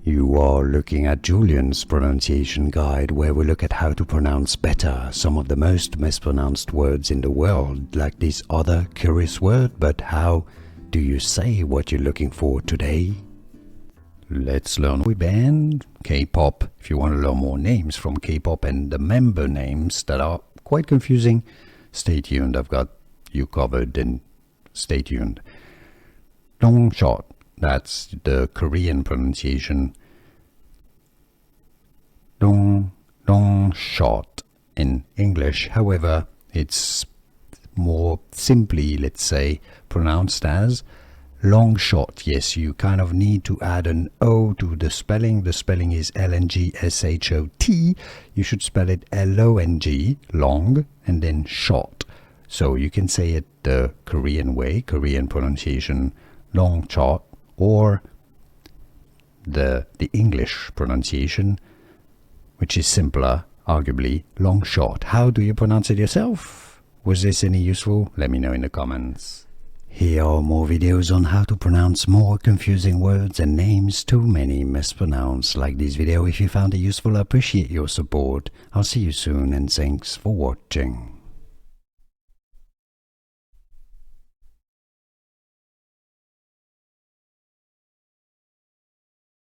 You are looking at Julian's pronunciation guide, where we look at how to pronounce better some of the most mispronounced words in the world, like this other curious word. But how do you say what you're looking for today? Let's learn with band K-pop. If you want to learn more names from K-pop and the member names that are quite confusing, stay tuned. I've got you covered, and stay tuned. LNGSHOT, that's the Korean pronunciation. LNGSHOT in English. However, it's more simply, let's say, pronounced as long shot. Yes, you kind of need to add an O to the spelling. The spelling is LNGSHOT. You should spell it LONG, long, and then shot. So you can say it the Korean way, Korean pronunciation, long shot, or the English pronunciation, which is simpler, arguably, long shot. How do you pronounce it yourself? Was this any useful? Let me know in the comments. Here are more videos on how to pronounce more confusing words and names too many mispronounced. Like this video if you found it useful. I appreciate your support. I'll see you soon, and thanks for watching.